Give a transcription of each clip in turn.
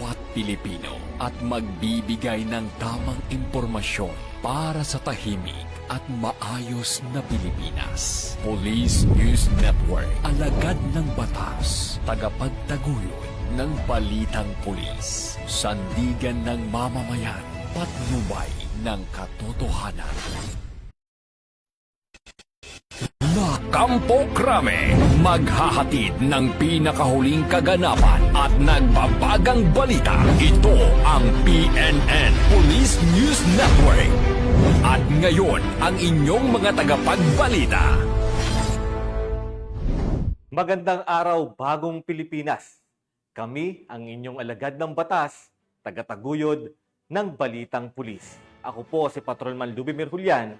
bawat Pilipino at magbibigay ng tamang impormasyon para sa tahimik at maayos na Pilipinas. Police News Network, alagad ng batas, tagapagtaguyod ng balitang pulis, sandigan ng mamamayan, patnubay ng katotohanan. Kampo Krame, maghahatid ng pinakahuling kaganapan at nagbabagang balita. Ito ang PNN Police News Network. At ngayon, ang inyong mga tagapagbalita. Magandang araw, bagong Pilipinas. Kami ang inyong alagad ng batas, tagataguyod ng Balitang Pulis. Ako po si Patrolman Lubimir Julian,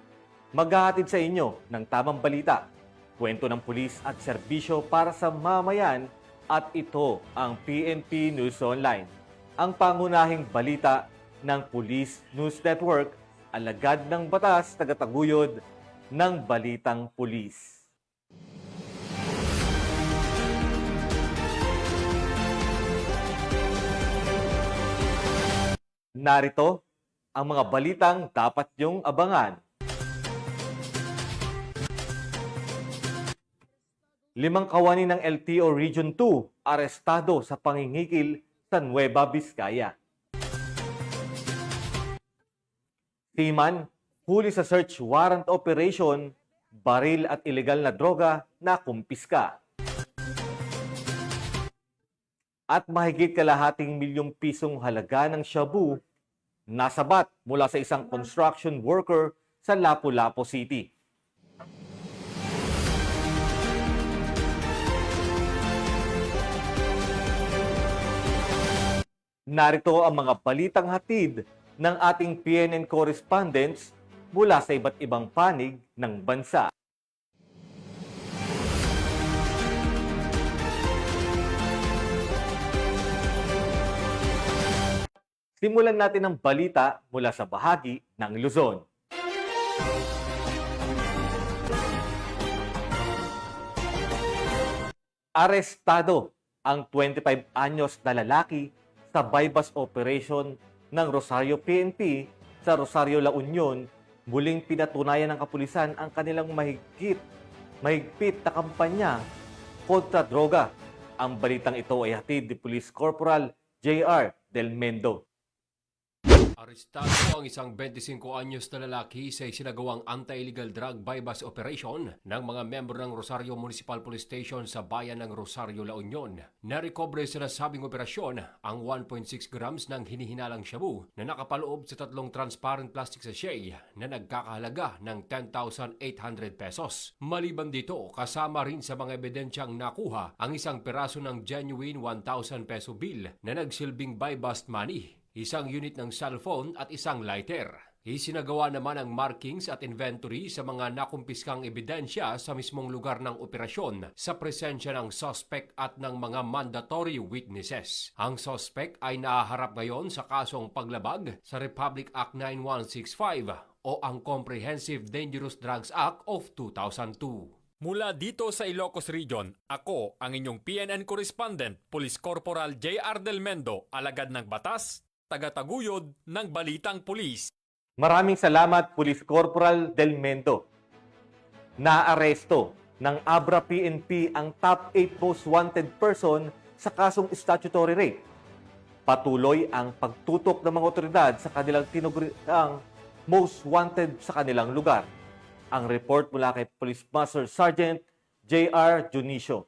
maghahatid sa inyo ng tamang balita, kwento ng pulis at serbisyo para sa mamayan, at ito ang PNP News Online, ang pangunahing balita ng Police News Network, alagad ng batas, tagataguyod ng Balitang Pulis. Narito ang mga balitang dapat niyong abangan. 5 kawani ng LTO Region 2 arestado sa pangingikil sa Nueva Vizcaya. Timan, huli sa search warrant operation, baril at ilegal na droga na kumpiska. At mahigit kalahating milyong pisong halaga ng shabu nasabat mula sa isang construction worker sa Lapu-Lapu City. Narito ang mga balitang hatid ng ating PNN correspondents mula sa iba't ibang panig ng bansa. Simulan natin ang balita mula sa bahagi ng Luzon. Arestado ang 25 anyos na lalaki sa bypass operation ng Rosario PNP sa Rosario, La Union. Muling pinatunayan ng kapulisan ang kanilang mahigpit na kampanya kontra droga. Ang balitang ito ay hatid ni Police Corporal J.R. Del Mendo. Arestado ang isang 25 anyos na lalaki sa isinagawang anti-illegal drug bypass operation ng mga membro ng Rosario Municipal Police Station sa bayan ng Rosario, La Union. Narekobre sa nasabing operasyon ang 1.6 grams ng hinihinalang shabu na nakapaloob sa 3 transparent plastic sachet na nagkakahalaga ng 10,800 pesos. Maliban dito, kasama rin sa mga ebidensyang nakuha ang isang peraso ng genuine 1,000 peso bill na nagsilbing bypass money, isang unit ng cellphone at isang lighter. Isinagawa naman ang markings at inventory sa mga nakumpiskang ebidensya sa mismong lugar ng operasyon sa presensya ng suspect at ng mga mandatory witnesses. Ang suspect ay nahaharap ngayon sa kasong paglabag sa Republic Act 9165 o ang Comprehensive Dangerous Drugs Act of 2002. Mula dito sa Ilocos Region, ako ang inyong PNN correspondent, Police Corporal J.R. Del Mendo, alagad ng batas, tagataguyod ng Balitang Pulis. Maraming salamat, Police Corporal Del Mendo. Naaresto ng Abra PNP ang top 8 most wanted person sa kasong statutory rape. Patuloy ang pagtutok ng mga otoridad sa kanilang tinuguriang most wanted sa kanilang lugar. Ang report mula kay Police Master Sergeant J.R. Junicio.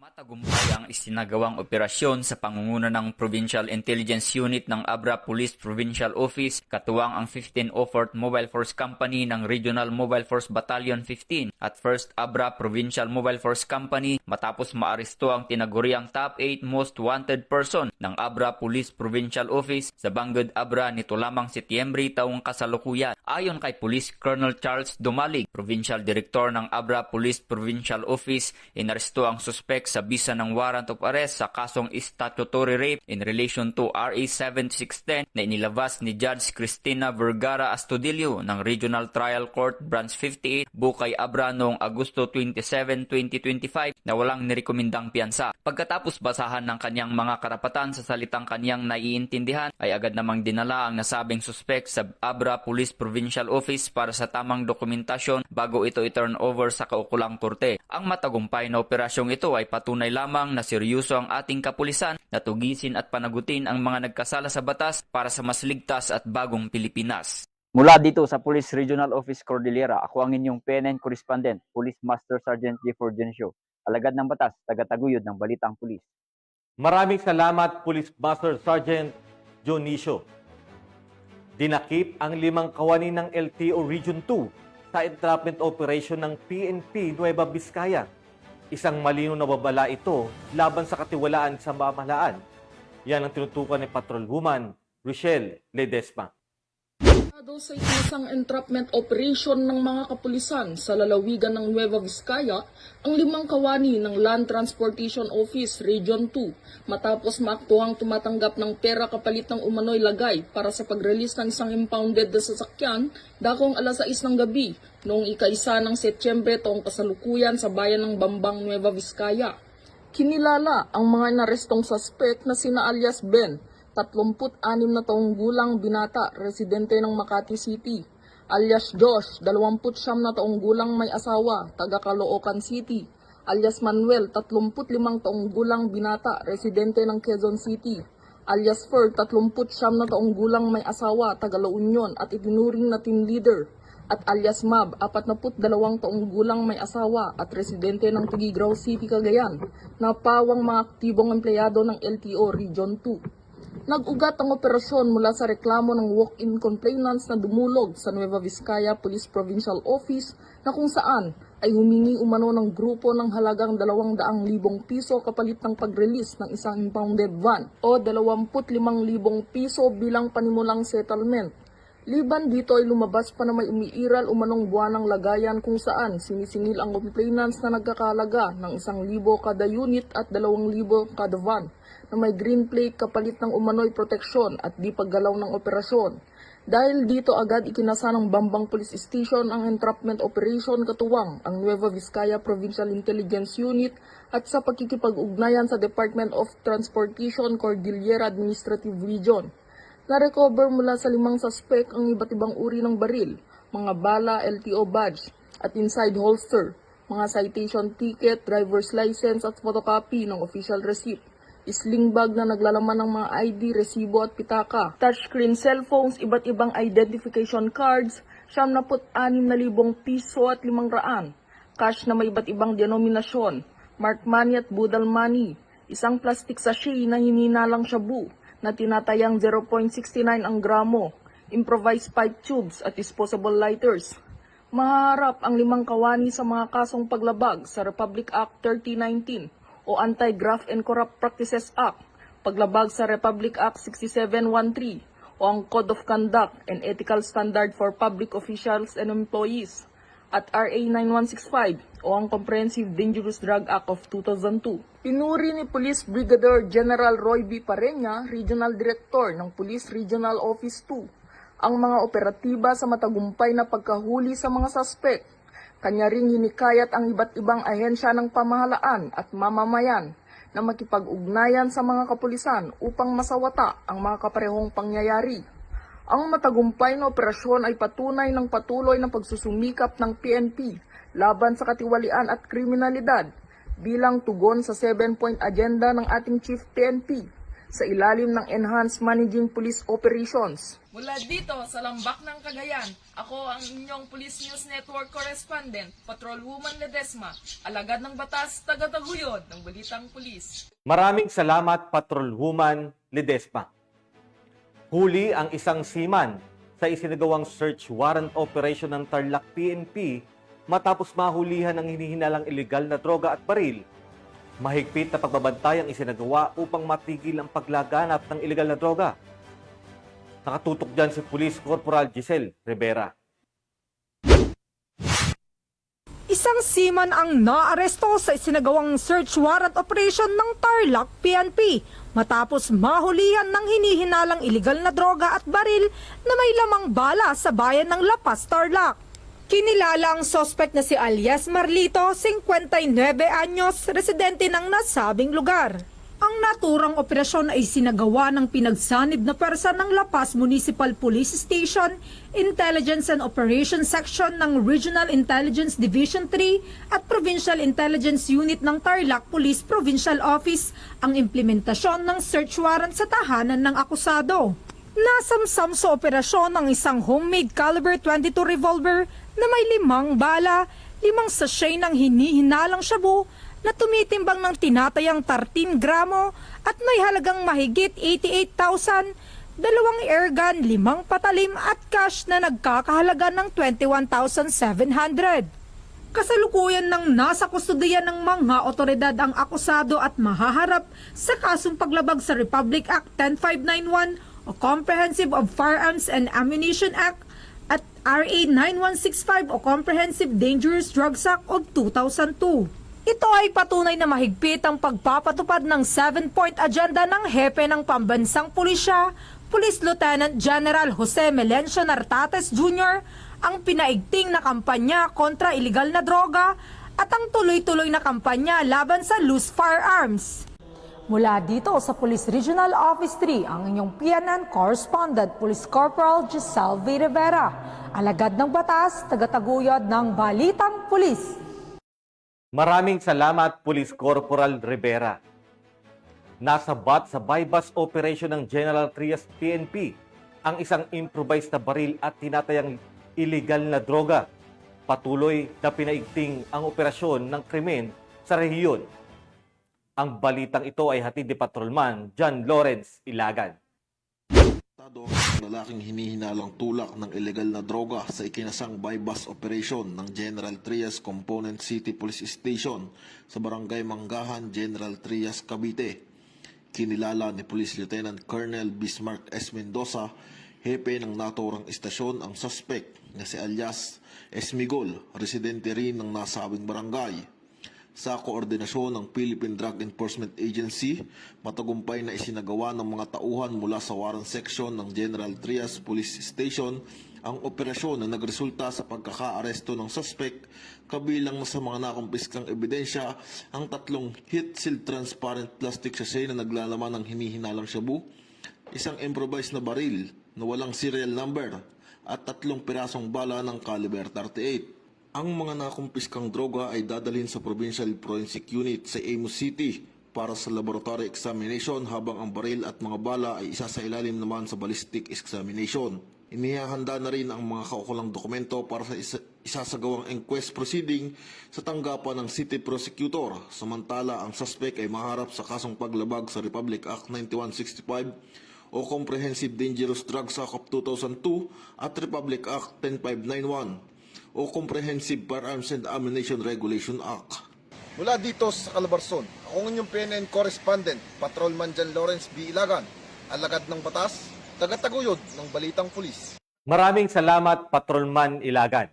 Matagumpay ang isinagawang operasyon sa pangunguna ng Provincial Intelligence Unit ng Abra Police Provincial Office, katuwang ang 1504th Mobile Force Company ng Regional Mobile Force Battalion 15 at 1st Abra Provincial Mobile Force Company matapos maaresto ang tinaguriang top 8 most wanted person ng Abra Police Provincial Office sa Bangged Abra nito lamang Setyembre taong kasalukuyan. Ayon kay Police Colonel Charles Dumalig, Provincial Director ng Abra Police Provincial Office, inaresto ang suspect sa bisa ng warrant of arrest sa kasong statutory rape in relation to RA 7610 na inilabas ni Judge Cristina Vergara Astudillo ng Regional Trial Court Branch 58, Bukay Abra noong Agosto 27, 2025 na walang nirekomendang piyansa. Pagkatapos basahan ng kanyang mga karapatan sa salitang kanyang naiintindihan, ay agad namang dinala ang nasabing suspect sa Abra Police Provincial Office para sa tamang dokumentasyon bago ito i-turn over sa kaukulang korte. Ang matagumpay na operasyong ito ay patunay lamang na seryoso ang ating kapulisan na tugisin at panagutin ang mga nagkasala sa batas para sa mas ligtas at bagong Pilipinas. Mula dito sa Police Regional Office Cordillera, ako ang inyong PNN Correspondent, Police Master Sergeant J. Fulgencio, alagad ng batas, tagataguyod ng Balitang Pulis. Maraming salamat, Police Master Sergeant Dionisio. Dinakip ang 5 kawani ng LTO Region 2 sa entrapment operation ng PNP Nueva Vizcaya. Isang malino na babala ito laban sa katiwalaan sa pamahalaan. Yan ang tinutukan ni Patrolwoman Rochelle Ledesma. Sa isang entrapment operation ng mga kapulisan sa lalawigan ng Nueva Vizcaya, ang 5 kawani ng Land Transportation Office Region 2 matapos maaktuhang tumatanggap ng pera kapalit ng umano'y lagay para sa pag-release ng isang impounded na sasakyan dakong alas 6 ng gabi noong ika-1 ng Setyembre taong kasalukuyan sa bayan ng Bambang, Nueva Vizcaya. Kinilala ang mga inarestong suspect na sina alias Ben, 36 na taong gulang binata, residente ng Makati City. Alias Josh, 29 na taong gulang may asawa, taga Caloocan City. Alias Manuel, 35 taong gulang binata, residente ng Quezon City. Alias Fer, 39 na taong gulang may asawa, taga La Union at itinuring na team leader. At alias Mab, 42 taong gulang may asawa at residente ng Tugigraw City, Cagayan, na pawang mga aktibong empleyado ng LTO Region 2. Nag-ugat ang operasyon mula sa reklamo ng walk-in complainants na dumulog sa Nueva Vizcaya Police Provincial Office na kung saan ay humingi umano ng grupo ng halagang 200,000 piso kapalit ng pag-release ng isang impounded van o 25,000 piso bilang panimulang settlement. Liban dito ay lumabas pa na may umiiral umanong buwanang lagayan kung saan sinisingil ang complainants na nagkakalaga ng 1,000 kada unit at 2,000 kada van na may green plate kapalit ng umano'y proteksyon at di paggalaw ng operasyon. Dahil dito agad ikinasa ng Bambang Police Station ang entrapment operation katuwang ang Nueva Vizcaya Provincial Intelligence Unit at sa pagkikipag-ugnayan sa Department of Transportation Cordillera Administrative Region. Na-recover mula sa 5 suspect ang iba't ibang uri ng baril, mga bala, LTO badge at inside holster, mga citation ticket, driver's license at photocopy ng official receipt, sling bag na naglalaman ng mga ID, resibo at pitaka, touchscreen cellphones, iba't ibang identification cards, 76,000 piso at 500, cash na may iba't ibang denominasyon, marked money at budal money, isang plastic sachet na hininalang shabu na tinatayang 0.69 ang gramo, improvised pipe tubes at disposable lighters. Maharap ang 5 kawani sa mga kasong paglabag sa Republic Act 3019 o Anti-Graft and Corrupt Practices Act, paglabag sa Republic Act 6713 o ang Code of Conduct and Ethical Standard for Public Officials and Employees at RA 9165 o ang Comprehensive Dangerous Drug Act of 2002. Pinuri ni Police Brigadier General Roy B. Pareña, Regional Director ng Police Regional Office 2, ang mga operatiba sa matagumpay na pagkahuli sa mga suspect. Kanya ring hinikayat ang iba't ibang ahensya ng pamahalaan at mamamayan na makipag-ugnayan sa mga kapulisan upang masawata ang mga kaparehong pangyayari. Ang matagumpay na operasyon ay patunay ng patuloy na pagsusumikap ng PNP laban sa katiwalian at kriminalidad bilang tugon sa 7-point agenda ng ating Chief PNP sa ilalim ng Enhanced Managing Police Operations. Mula dito sa Lambak ng Cagayan, ako ang inyong Police News Network Correspondent, Patrolwoman Ledesma, alagad ng batas, tagataguyod ng Balitang Pulis. Maraming salamat, Patrolwoman Ledesma. Huli ang isang seaman sa isinagawang search warrant operation ng Tarlac PNP matapos mahulihan ang hinihinalang illegal na droga at baril. Mahigpit na pagbabantay ang isinagawa upang matigil ang paglaganap ng illegal na droga. Nakatutok dyan si Police Corporal Giselle Rivera. Isa Isang seaman ang naaresto sa isinagawang search warrant operation ng Tarlac PNP matapos mahulihan ng hinihinalang iligal na droga at baril na may lamang bala sa bayan ng La Paz, Tarlac. Kinilala ang sospek na si alias Marlito, 59 anyos, residente ng nasabing lugar. Ang naturang operasyon ay sinagawa ng pinagsanib na pwersa ng La Paz Municipal Police Station, Intelligence and Operations Section ng Regional Intelligence Division 3 at Provincial Intelligence Unit ng Tarlac Police Provincial Office ang implementasyon ng search warrant sa tahanan ng akusado. Nasamsam sa operasyon ang isang homemade caliber 22 revolver na may 5 bala, 5 sachet ng hinihinalang shabu na tumitimbang ng tinatayang 13 gramo at may halagang mahigit 88,000, 2 airgun, 5 patalim at cash na nagkakahalaga ng 21,700. Kasalukuyan ng nasa kustudiyan ng mga otoridad ang akusado at mahaharap sa kasong paglabag sa Republic Act 10591 o Comprehensive of Firearms and Ammunition Act at RA 9165 o Comprehensive Dangerous Drugs Act of 2002. Ito ay patunay na mahigpit ang pagpapatupad ng 7-point agenda ng hepe ng pambansang pulisya, Police Lieutenant General Jose Melencio Nartates Jr., ang pinaigting na kampanya kontra iligal na droga at ang tuloy-tuloy na kampanya laban sa loose firearms. Mula dito sa Police Regional Office 3, ang inyong PNN Correspondent, Police Corporal Giselle V. Rivera, alagad ng batas, tagataguyod ng Balitang Pulis. Maraming salamat, Police Corporal Rivera. Nasabat sa bypass operation ng General Trias PNP ang isang improvised na baril at tinatayang illegal na droga. Patuloy na pinaigting ang operasyon ng krimen sa rehiyon. Ang balitang ito ay hatid ni Patrolman John Lawrence Ilagan. Lalaking hinihinalang tulak ng ilegal na droga sa ikinasang bypass operation ng General Trias Component City Police Station sa Barangay Manggahan, General Trias, Cavite. Kinilala ni Police Lieutenant Colonel Bismarck S. Mendoza, hepe ng naturang istasyon, ang suspect na si alias Esmigol, residente rin ng nasabing barangay. Sa koordinasyon ng Philippine Drug Enforcement Agency, matagumpay na isinagawa ng mga tauhan mula sa Warrant Section ng General Trias Police Station ang operasyon na nagresulta sa pagkakaaresto ng suspect, kabilang sa mga nakumpiskang ebidensya ang 3 heat-sealed transparent plastic sachet na naglalaman ng hinihinalang shabu, isang improvised na baril na walang serial number at 3 pirasong bala ng caliber 38. Ang mga nakumpiskang droga ay dadalhin sa Provincial Forensic Unit sa Imus City para sa laboratory examination, habang ang baril at mga bala ay isasailalim naman sa ballistic examination. Inihahanda na rin ang mga kaukulang dokumento para sa isasagawang inquest proceeding sa tanggapan ng City Prosecutor. Samantala, ang suspect ay maharap sa kasong paglabag sa Republic Act 9165 o Comprehensive Dangerous Drugs Act of 2002 at Republic Act 10591 o Comprehensive Firearms and Ammunition Regulation Act. Mula dito sa Calabarzon, ako ang inyong PNN Correspondent, Patrolman John Lawrence B. Ilagan, alagad ng batas, tagataguyod ng Balitang Pulis. Maraming salamat, Patrolman Ilagan.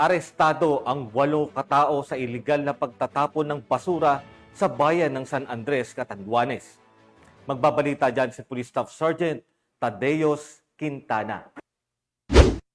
Arestado ang 8 katao sa iligal na pagtatapon ng basura sa bayan ng San Andres, Catanduanes. Magbabalita dyan si Police Staff Sergeant Tadeos Quintana.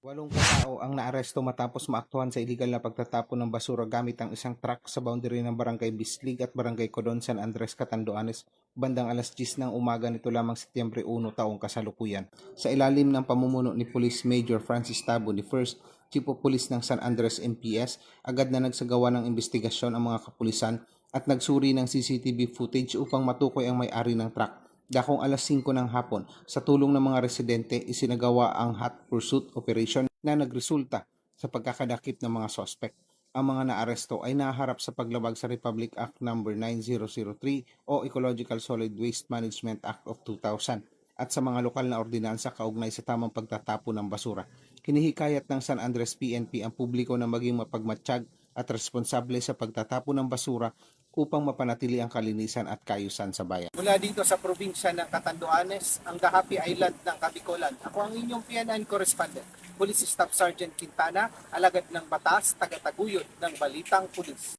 8 katao ang naaresto matapos maaktuhan sa iligal na pagtatapon ng basura gamit ang isang truck sa boundary ng Barangay Bislig at Barangay Codon, San Andres, Catanduanes, bandang alas 10 ng umaga nito lamang Setyembre 1 taong kasalukuyan. Sa ilalim ng pamumuno ni Police Major Francis Tabo, the first Chief of Police ng San Andres MPS, agad na nagsagawa ng investigasyon ang mga kapulisan at nagsuri ng CCTV footage upang matukoy ang may-ari ng truck. Dakong alas 5 ng hapon, sa tulong ng mga residente, isinagawa ang hot pursuit operation na nagresulta sa pagkakadakip ng mga sospek. Ang mga naaresto ay naharap sa paglabag sa Republic Act No. 9003 o Ecological Solid Waste Management Act of 2000 at sa mga lokal na ordinansa kaugnay sa tamang pagtatapon ng basura. Hinihikayat ng San Andres PNP ang publiko na maging mapagmatsyag at responsable sa pagtatapon ng basura upang mapanatili ang kalinisan at kaayusan sa bayan. Mula dito sa probinsya ng Catanduanes, ang The Happy Island ng Kabikolan. Ako ang inyong PNN correspondent, Police Staff Sergeant Quintana, alagad ng batas, tagataguyod ng Balitang Pulis.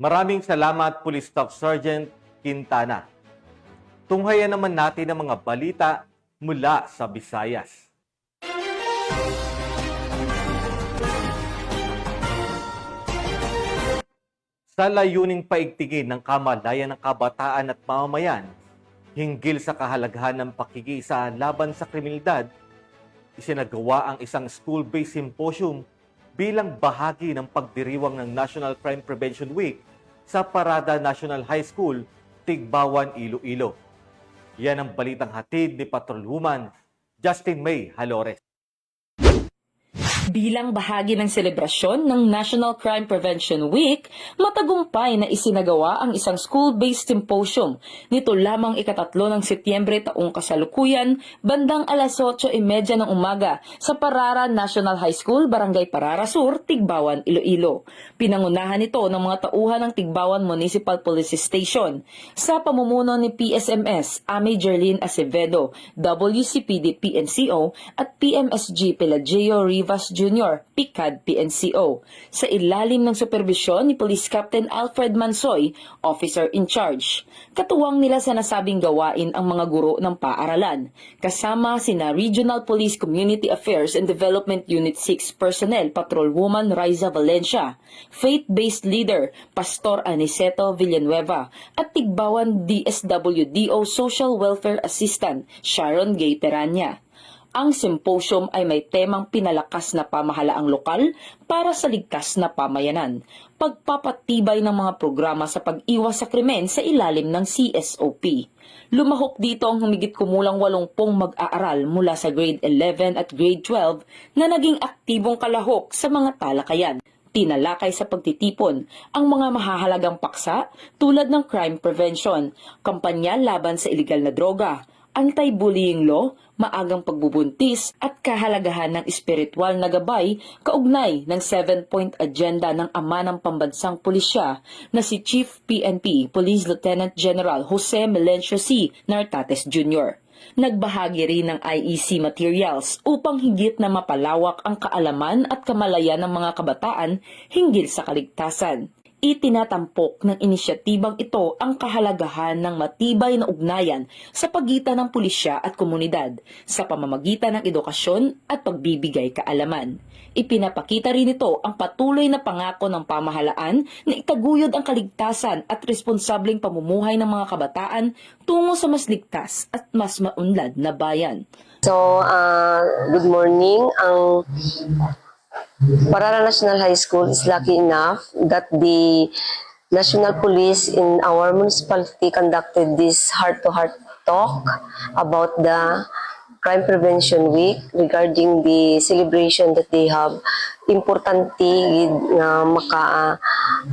Maraming salamat, Police Staff Sergeant Quintana. Tunghayan naman natin ang mga balita mula sa Visayas. Sa layuning paigtingin ng kamalayan ng kabataan at mamamayan, hinggil sa kahalagahan ng pakikisa laban sa kriminalidad, isinagawa ang isang school-based symposium bilang bahagi ng pagdiriwang ng National Crime Prevention Week sa Parada National High School, Tigbawan, Iloilo. Yan ang balitang hatid ni Patrolwoman Justin May Halores. Bilang bahagi ng selebrasyon ng National Crime Prevention Week, matagumpay na isinagawa ang isang school-based symposium nito lamang ikatatlo ng Setyembre taong kasalukuyan, bandang 8:30 ng umaga sa Parara National High School, Barangay Parara Sur, Tigbawan, Iloilo. Pinangunahan ito ng mga tauhan ng Tigbawan Municipal Police Station sa pamumuno ni PSMS Amy Jerlyn Acevedo, WCPD PNCO at PMSG Pelagio Rivas Jr., PICAD PNCO, sa ilalim ng superbisyon ni Police Captain Alfred Mansoy, Officer in Charge. Katuwang nila sa nasabing gawain ang mga guro ng paaralan, kasama sina Regional Police Community Affairs and Development Unit 6 Personnel Patrolwoman Riza Valencia, Faith-Based Leader Pastor Aniceto Villanueva, at Tigbawan DSWDO Social Welfare Assistant Sharon Gay Peranya. Ang symposium ay may temang pinalakas na pamahalaang lokal para sa ligtas na pamayanan, pagpapatibay ng mga programa sa pag-iwas sa krimen sa ilalim ng CSOP. Lumahok dito ang humigit kumulang 80 mag-aaral mula sa grade 11 at grade 12 na naging aktibong kalahok sa mga talakayan. Tinalakay sa pagtitipon ang mga mahahalagang paksa tulad ng crime prevention, kampanya laban sa iligal na droga, anti-bullying law, maagang pagbubuntis at kahalagahan ng espiritual na gabay kaugnay ng 7-point agenda ng ama ng pambansang pulisya na si Chief PNP Police Lieutenant General Jose Melencio C. Nartates Jr. Nagbahagi rin ng IEC materials upang higit na mapalawak ang kaalaman at kamalayan ng mga kabataan hinggil sa kaligtasan. Itinatampok ng inisyatibang ito ang kahalagahan ng matibay na ugnayan sa pagitan ng pulisya at komunidad sa pamamagitan ng edukasyon at pagbibigay kaalaman. Ipinapakita rin ito ang patuloy na pangako ng pamahalaan na itaguyod ang kaligtasan at responsableng pamumuhay ng mga kabataan tungo sa mas ligtas at mas maunlad na bayan. So, good morning. Ang Parara National High School is lucky enough that the National Police in our municipality conducted this heart-to-heart talk about the Crime Prevention Week regarding the celebration that they have. Importante na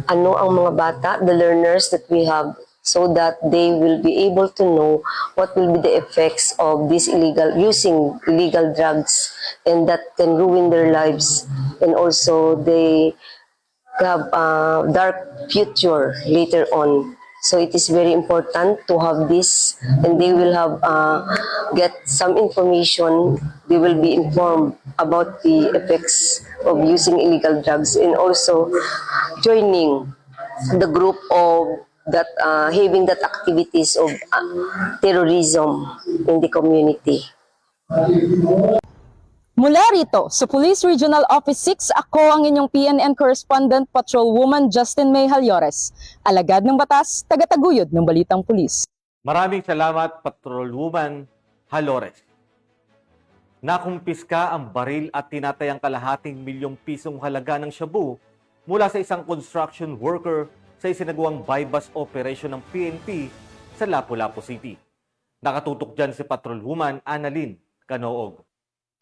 ang mga bata, the learners that we have, so that they will be able to know what will be the effects of using illegal drugs, and that can ruin their lives, and also they have a dark future later on. So it is very important to have this, and they will have get some information. They will be informed about the effects of using illegal drugs, and also joining the group of that having that activities of terrorism in the community. Mula rito sa Police Regional Office 6, ako ang inyong PNN Correspondent Patrolwoman Justin May Halores, alagad ng batas, tagataguyod ng Balitang Pulis. Maraming salamat, Patrolwoman Halores. Nakumpiska ang baril at tinatayang kalahating milyong pisong halaga ng shabu mula sa isang construction worker sa isinagawang bypass operation ng PNP sa Lapu-Lapu City. Nakatutok dyan si Patrolwoman Annalyn Canoog.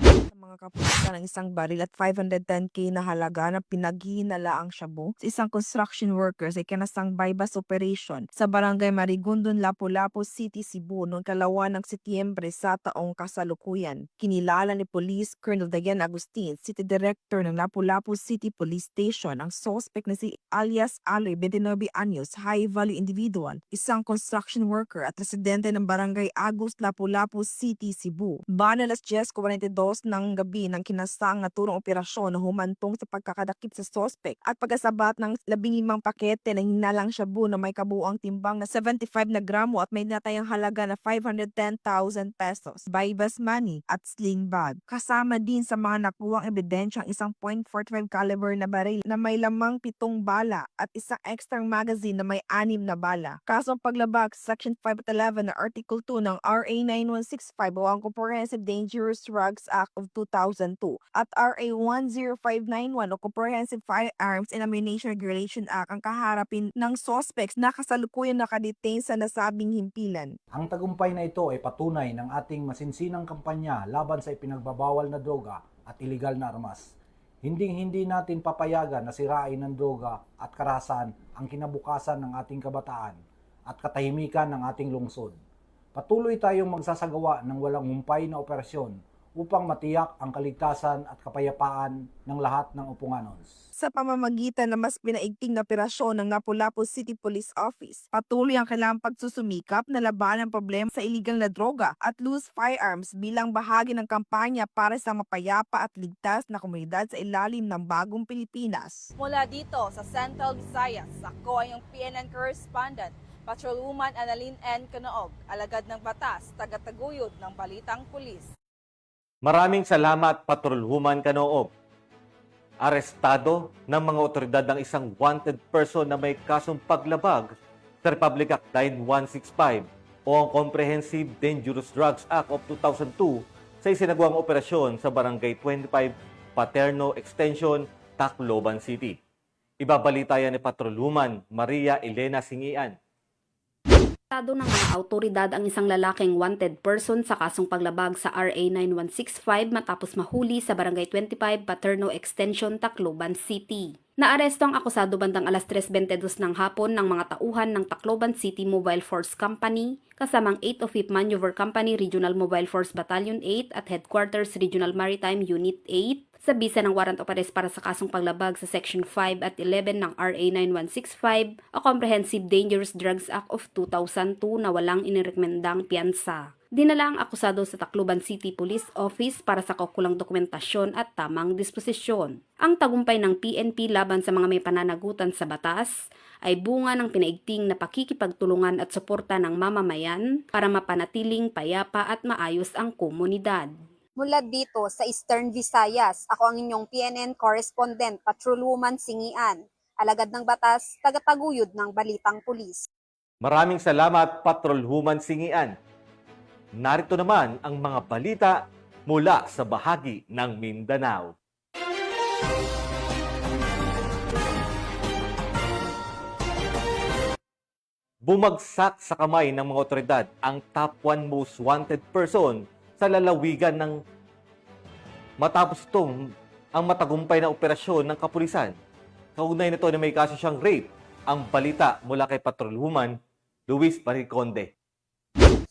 Sa mga mga kapulisan ng isang baril at 510k na halaga na pinaghihinalaang shabu sa isang construction worker sa ikinasang bypass operation sa barangay Marigondon, Lapu-Lapu City, Cebu noong 2 ng Setyembre sa taong kasalukuyan. Kinilala ni Police Colonel Dayan Agustin, City Director ng Lapu-Lapu City Police Station, ang suspect na si alias Aloy, 29 anyos, high-value individual, isang construction worker at residente ng barangay Agus, Lapu-Lapu City, Cebu. Bana alas 10:42 ng gabi ng kinasang naturong operasyon na humantong sa pagkakadakip sa suspect at pagkasabat ng 15 pakete ng hinalang shabu na may kabuuang timbang na 75 na gramo at may natayang halaga na 510,000 pesos, bypass money at sling bag. Kasama din sa mga nakuwang ebidensya ang isang .45 caliber na baril na may lamang 7 bala at isang extra magazine na may 6 na bala. Kasong paglabag sa Section 511 na Article 2 ng RA 9165 o ang Comprehensive Dangerous Drugs Act of 2002 at RA 10591 o Comprehensive Firearms and Ammunition Regulation Act ang kaharapin ng suspects na kasalukuyang nakadetain sa nasabing himpilan. Ang tagumpay na ito ay patunay ng ating masinsinang kampanya laban sa ipinagbabawal na droga at iligal na armas. Hindi natin papayagan na sirain ng droga at karahasan ang kinabukasan ng ating kabataan at katahimikan ng ating lungsod. Patuloy tayong magsasagawa ng walang humpay na operasyon upang matiyak ang kaligtasan at kapayapaan ng lahat ng Upunganons. Sa pamamagitan ng mas pinaigting na operasyon ng Lapu-Lapu City Police Office, patuloy ang kailangang pagsusumikap na labanan ang problema sa iligal na droga at loose firearms bilang bahagi ng kampanya para sa mapayapa at ligtas na komunidad sa ilalim ng bagong Pilipinas. Mula dito sa Central Visayas, ako ay yung PNN correspondent, Patrolwoman Annalyn N. Canoog, alagad ng batas, tagataguyod ng Balitang Pulis. Maraming salamat, Patrolwoman Canoog. Arestado ng mga otoridad ng isang wanted person na may kasong paglabag sa Republic Act 9165 o ang Comprehensive Dangerous Drugs Act of 2002 sa isinagawang operasyon sa Barangay 25 Paterno Extension, Tacloban City. Ibabalita yan ni Patrolwoman Maria Elena Singian. Arestado ng mga autoridad ang isang lalaking wanted person sa kasong paglabag sa RA 9165 matapos mahuli sa Barangay 25 Paterno Extension, Tacloban City. Naaresto ang akusado bandang alas 3:22 ng hapon ng mga tauhan ng Tacloban City Mobile Force Company kasamang 8th of 5th Maneuver Company Regional Mobile Force Battalion 8 at Headquarters Regional Maritime Unit 8 sa bisa ng warrant of arrest para sa kasong paglabag sa Section 5 at 11 ng RA 9165 o Comprehensive Dangerous Drugs Act of 2002 na walang inirekomendang piyansa. Dinala ang akusado sa Tacloban City Police Office para sa kaukulang dokumentasyon at tamang disposisyon. Ang tagumpay ng PNP laban sa mga may pananagutan sa batas ay bunga ng pinaigting na pakikipagtulungan at suporta ng mamamayan para mapanatiling payapa at maayos ang komunidad. Mula dito sa Eastern Visayas, ako ang inyong PNN correspondent, Patrolwoman Singian, alagad ng batas, tagataguyod ng Balitang Pulis. Maraming salamat, Patrolwoman Singian. Narito naman ang mga balita mula sa bahagi ng Mindanao. Bumagsak sa kamay ng mga otoridad ang top 1 most wanted person sa lalawigan ng matapos itong ang matagumpay na operasyon ng kapulisan. Kaugnay nito na may kaso siyang rape. Ang balita mula kay Patrolwoman Luis Mariconde.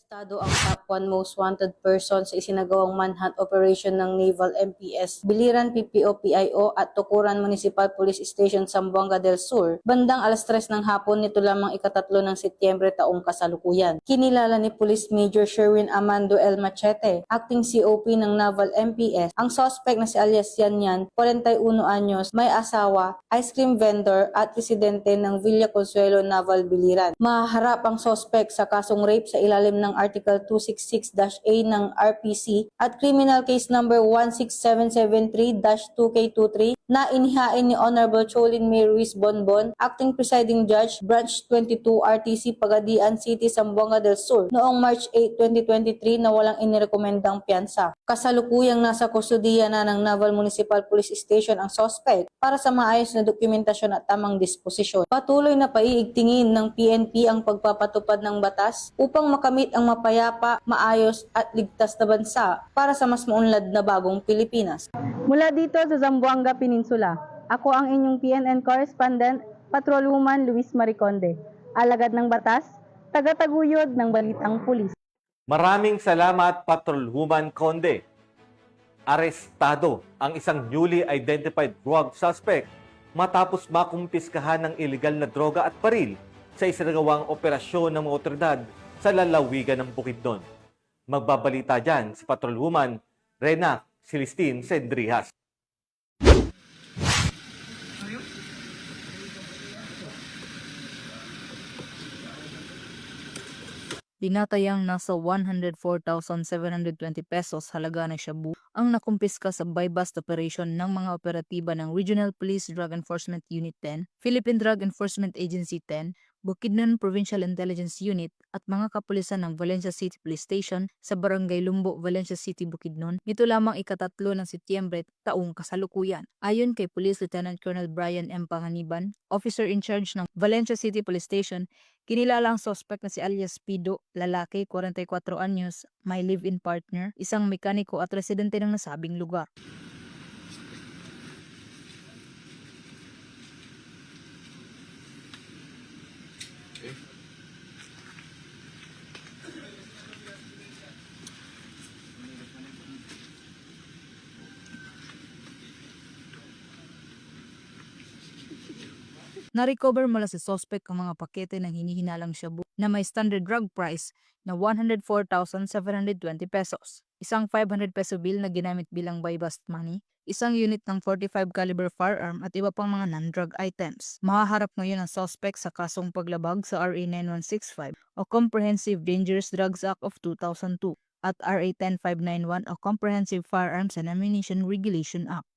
Arestado ang top 1 most wanted person sa isinagawang manhunt operation ng Naval MPS, Biliran PPO-PIO at Tukuran Municipal Police Station, Zamboanga del Sur, bandang alas 3 ng hapon nito lamang ika-3 ng Setyembre taong kasalukuyan. Kinilala ni Police Major Sherwin Amando L. Machete, acting COP ng Naval MPS, ang suspect na si alias Yanyan, 41 anyos, may asawa, ice cream vendor at residente ng Villa Consuelo, Naval Biliran. Mahaharap ang suspect sa kasong rape sa ilalim ng Article 266-A ng RPC at Criminal Case Number 16773-2K23 na inihain ni Honorable Cholin May Ruiz Bonbon, Acting Presiding Judge, Branch 22 RTC, Pagadian City, Zamboanga del Sur, noong March 8, 2023 na walang inirekomendang piyansa. Kasalukuyang nasa kustudiya na ng Naval Municipal Police Station ang suspect para sa maayos na dokumentasyon at tamang disposisyon. Patuloy na paiigtingin ng PNP ang pagpapatupad ng batas upang makamit ang mapayapa, maayos at ligtas na bansa para sa mas maunlad na bagong Pilipinas. Mula dito sa Zamboanga Peninsula, ako ang inyong PNN correspondent, Patrolwoman Luis Mariconde, alagad ng batas, tagataguyod ng balitang pulis. Maraming salamat, Patrolwoman Conde. Arestado ang isang newly identified drug suspect matapos makumpiskahan ng illegal na droga at baril sa isinagawang operasyon ng mga otoridad sa lalawigan ng Bukidnon. Magbabalita dyan si Patrolwoman Rena Celestine Sendrijas. Tinatayang nasa 104,720 pesos halaga ng shabu ang nakumpiska sa buy-bust operation ng mga operatiba ng Regional Police Drug Enforcement Unit 10, Philippine Drug Enforcement Agency 10, Bukidnon Provincial Intelligence Unit at mga kapulisan ng Valencia City Police Station sa Barangay Lumbo, Valencia City, Bukidnon nito lamang ika-3 ng Setyembre taong kasalukuyan. Ayon kay Police Lieutenant Colonel Brian M. Panganiban, Officer in Charge ng Valencia City Police Station, kinilala ang suspect na si alias Pido, lalaki, 44 anyos, may live-in partner, isang mekaniko at residente ng nasabing lugar. Na-recover mula sa suspect ang mga pakete ng hinihinalang shabu na may standard drug price na 104,720 pesos, isang 500 peso bill na ginamit bilang buy-bust money, isang unit ng 45 caliber firearm at iba pang mga non-drug items. Mahaharap ngayon ang suspect sa kasong paglabag sa RA 9165 o Comprehensive Dangerous Drugs Act of 2002 at RA 10591 o Comprehensive Firearms and Ammunition Regulation Act.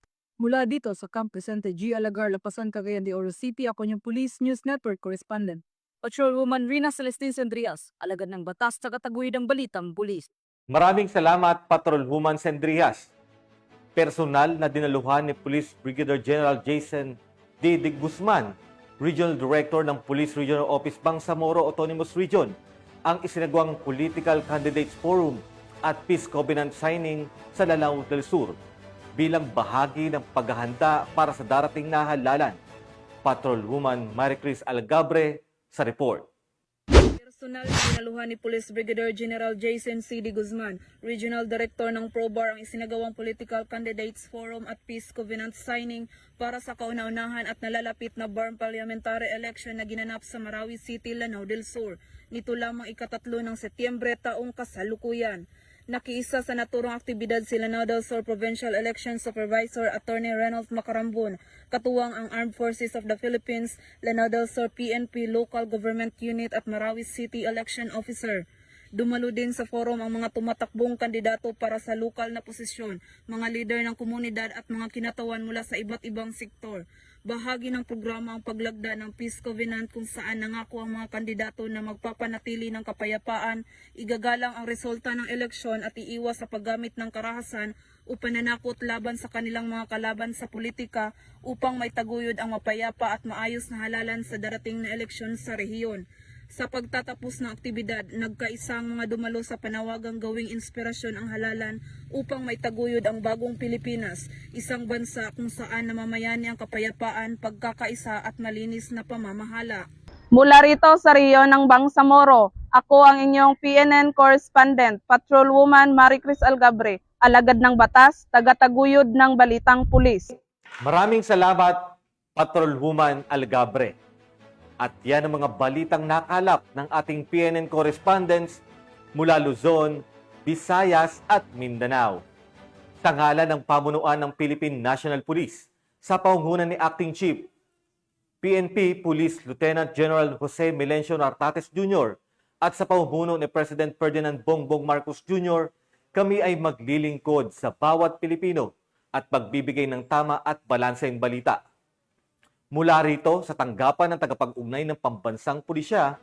Mula dito sa Camp Vicente G. Alagar, Lapasan, Cagayan de Oro City, ako yung Police News Network Correspondent. Patrolwoman Rena Celestine Sendrijas, alagad ng batas, tagataguyod ng balitang pulis. Maraming salamat, Patrolwoman Sendrijas. Personal na dinaluhan ni Police Brigadier General Jason D. de Guzman, Regional Director ng Police Regional Office Bangsamoro Autonomous Region, ang isinagawang Political Candidates Forum at Peace Covenant Signing sa Lanao del Sur bilang bahagi ng paghahanda para sa darating na halalan. Patrolwoman Maricris Algabre sa report. Personal na dinaluhan ni Police Brigadier General Jason C. de Guzman, Regional Director ng PROBAR, ang isinagawang Political Candidates Forum at Peace Covenant Signing para sa kauna-unahan at nalalapit na BARM Parliamentary Election na ginanap sa Marawi City, Lanao del Sur. Nito lamang ika-3 ng Setyembre taong kasalukuyan. Nakiisa sa naturang aktibidad si Lanao del Sur Provincial Election Supervisor Attorney Reynold Macarambon, katuwang ang Armed Forces of the Philippines, Lanao del Sur PNP Local Government Unit at Marawi City Election Officer. Dumalo din sa forum ang mga tumatakbong kandidato para sa lokal na posisyon, mga leader ng komunidad at mga kinatawan mula sa iba't ibang sektor. Bahagi ng programa ang paglagda ng Peace Covenant kung saan nangako ang mga kandidato na magpapanatili ng kapayapaan, igagalang ang resulta ng eleksyon at iiwas sa paggamit ng karahasan o pananakot laban sa kanilang mga kalaban sa politika upang may taguyod ang mapayapa at maayos na halalan sa darating na eleksyon sa rehiyon. Sa pagtatapos ng aktibidad, nagkaisang mga dumalo sa panawagang gawing inspirasyon ang halalan upang may taguyod ang bagong Pilipinas, isang bansa kung saan namamayani ang kapayapaan, pagkakaisa at malinis na pamamahala. Mula rito sa Rio ng Bangsamoro, ako ang inyong PNN Correspondent, Patrolwoman Maricris Algabre, alagad ng batas, tagataguyod ng balitang pulis. Maraming salamat, Patrolwoman Algabre. At yan ang mga balitang nakalap ng ating PNN correspondents mula Luzon, Visayas at Mindanao. Sa ngalan ng pamunuan ng Philippine National Police, sa paunggunan ni Acting Chief PNP Police Lieutenant General Jose Melencio Nartates Jr. at sa paumuno ni President Ferdinand Bongbong Marcos Jr., kami ay maglilingkod sa bawat Pilipino at magbibigay ng tama at balanseng balita. Mula rito sa tanggapan ng tagapag-ugnay ng pambansang pulisya,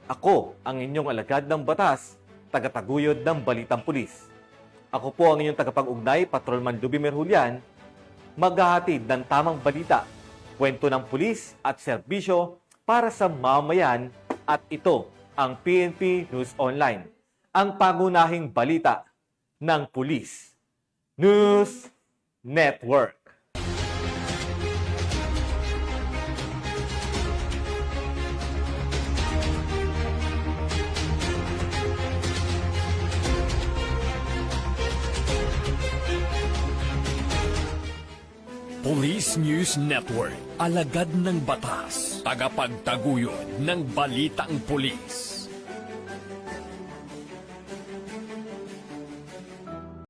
ako ang inyong alagad ng batas, tagataguyod ng balitang pulis. Ako po ang inyong tagapag-ugnay, Patrolman Lubimir Julian, maghahatid ng tamang balita, kwento ng pulis at serbisyo para sa mamayan at ito ang PNP News Online. ang pangunahing balita ng Police News Network. Police News Network, alagad ng batas, tagapagtaguyod ng balitang pulis.